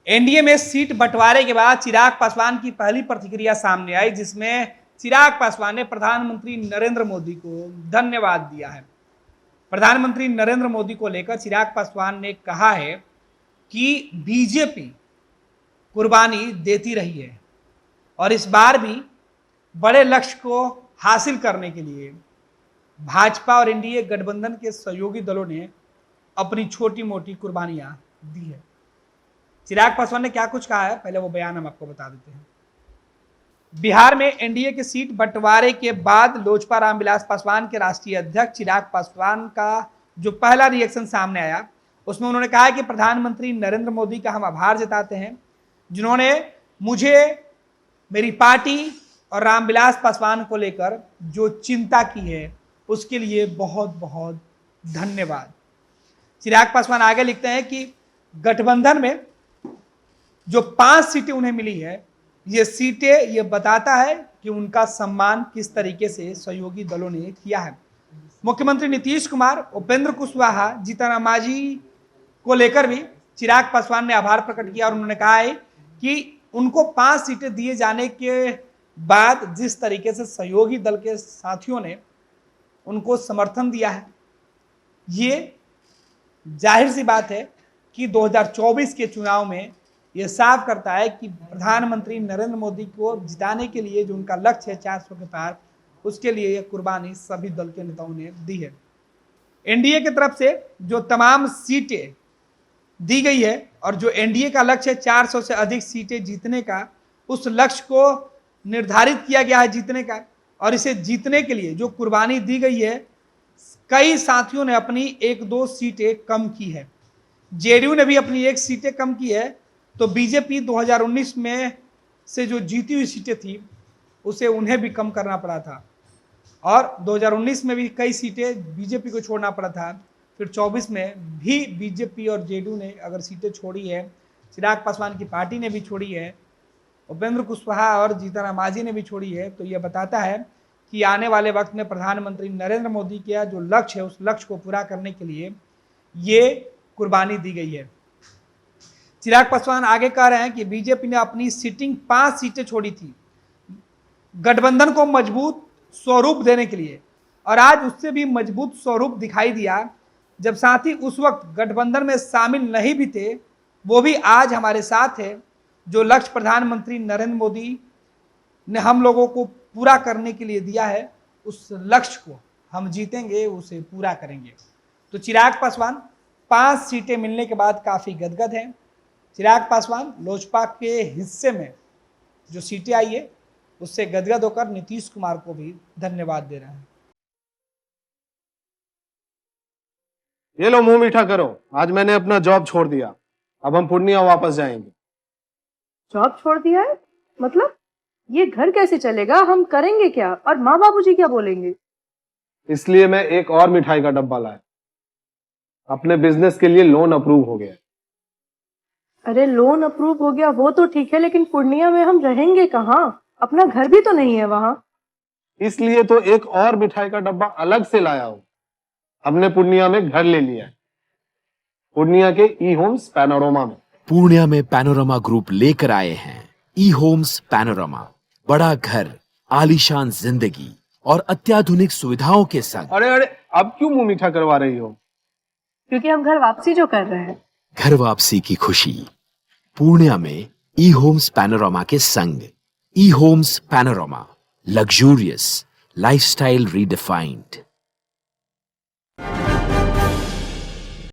NDA में seat बंटवारे के बाद चिराग पासवान की पहली प्रतिक्रिया सामने आई, जिसमें चिराग पासवान ने प्रधानमंत्री नरेंद्र मोदी को धन्यवाद दिया है। प्रधानमंत्री नरेंद्र मोदी को लेकर चिराग पासवान ने कहा है कि बीजेपी कुर्बानी देती रही है और इस बार भी बड़े लक्ष्य को हासिल करने के लिए भाजपा और एनडीए गठबंधन के सहयोगी दलों ने अपनी छोटी मोटी कुर्बानियां दी है। चिराग पासवान ने क्या कुछ कहा है, पहले वो बयान हम आपको बता देते हैं। बिहार में एनडीए के सीट बंटवारे के बाद लोजपा रामविलास पासवान के राष्ट्रीय अध्यक्ष चिराग पासवान का जो पहला रिएक्शन सामने आया, उसमें उन्होंने कहा कि प्रधानमंत्री नरेंद्र मोदी का हम आभार जताते हैं, जिन्होंने मुझे, मेरी पार्टी और रामविलास पासवान को लेकर जो चिंता की है उसके लिए बहुत बहुत धन्यवाद। चिराग पासवान आगे लिखते हैं कि गठबंधन में जो 5 सीटें उन्हें मिली है, ये सीटें ये बताता है कि उनका सम्मान किस तरीके से सहयोगी दलों ने किया है। मुख्यमंत्री नीतीश कुमार, उपेंद्र कुशवाहा, जीतन राम मांझी को लेकर भी चिराग पासवान ने आभार प्रकट किया और उन्होंने कहा है कि उनको 5 सीटें दिए जाने के बाद जिस तरीके से सहयोगी दल के साथियों ने उनको समर्थन दिया है, ये जाहिर सी बात है कि 2024 के चुनाव में यह साफ करता है कि प्रधानमंत्री नरेंद्र मोदी को जिताने के लिए जो उनका लक्ष्य है 400 के पार, उसके लिए यह कुर्बानी सभी दल के नेताओं ने दी है। एनडीए की तरफ से जो तमाम सीटें दी गई है और जो एनडीए का लक्ष्य है 400 से अधिक सीटें जीतने का, उस लक्ष्य को निर्धारित किया गया है जीतने का, और इसे जीतने के लिए जो कुर्बानी दी गई है, कई साथियों ने अपनी 1-2 सीटें कम की है। जेडीयू ने भी अपनी 1 सीटें कम की है, तो बीजेपी 2019 में से जो जीती हुई सीटें थी उसे उन्हें भी कम करना पड़ा था और 2019 में भी कई सीटें बीजेपी को छोड़ना पड़ा था। फिर 24 में भी बीजेपी और जेडीयू ने अगर सीटें छोड़ी है, चिराग पासवान की पार्टी ने भी छोड़ी है, उपेंद्र कुशवाहा और जीतन राम मांझी ने भी छोड़ी है, तो यह बताता है कि आने वाले वक्त में प्रधानमंत्री नरेंद्र मोदी का जो लक्ष्य है उस लक्ष्य को पूरा करने के लिए ये कुर्बानी दी गई है। चिराग पासवान आगे कह रहे हैं कि बीजेपी ने अपनी सिटिंग 5 सीटें छोड़ी थी गठबंधन को मजबूत स्वरूप देने के लिए, और आज उससे भी मजबूत स्वरूप दिखाई दिया जब साथी उस वक्त गठबंधन में शामिल नहीं भी थे, वो भी आज हमारे साथ है। जो लक्ष्य प्रधानमंत्री नरेंद्र मोदी ने हम लोगों को पूरा करने के लिए दिया है, उस लक्ष्य को हम जीतेंगे, उसे पूरा करेंगे। तो चिराग पासवान 5 सीटें मिलने के बाद काफ़ी गदगद हैं। चिराग पासवान लोजपा के हिस्से में जो सीटें आई है उससे गदगद होकर नीतीश कुमार को भी धन्यवाद दे रहे हैं। ये लो मुंह मीठा करो, आज मैंने अपना जॉब छोड़ दिया, अब हम पूर्णिया वापस जाएंगे। जॉब छोड़ दिया है? मतलब ये घर कैसे चलेगा? हम करेंगे क्या? और माँ बाबूजी क्या बोलेंगे? इसलिए मैं एक और मिठाई का डब्बा लाया। अपने बिजनेस के लिए लोन अप्रूव हो गया। अरे लोन अप्रूव हो गया वो तो ठीक है, लेकिन पूर्णिया में हम रहेंगे कहाँ? अपना घर भी तो नहीं है वहां। इसलिए तो एक और मिठाई का डब्बा अलग से लाया हूं। हमने पूर्णिया में घर ले लिया है, पूर्णिया के ई होम्स पैनोरमा में। पूर्णिया में पैनोरमा ग्रुप लेकर आए हैं ई होम्स पैनोरमा। बड़ा घर, आलीशान जिंदगी और अत्याधुनिक सुविधाओं के संग। अरे अब क्यों मुंह मीठा करवा रही हो? क्योंकि हम घर वापसी जो कर रहे हैं। घर वापसी की खुशी पूर्णिया में ई होम्स पैनोरमा के संग। E homes panorama, luxurious lifestyle redefined.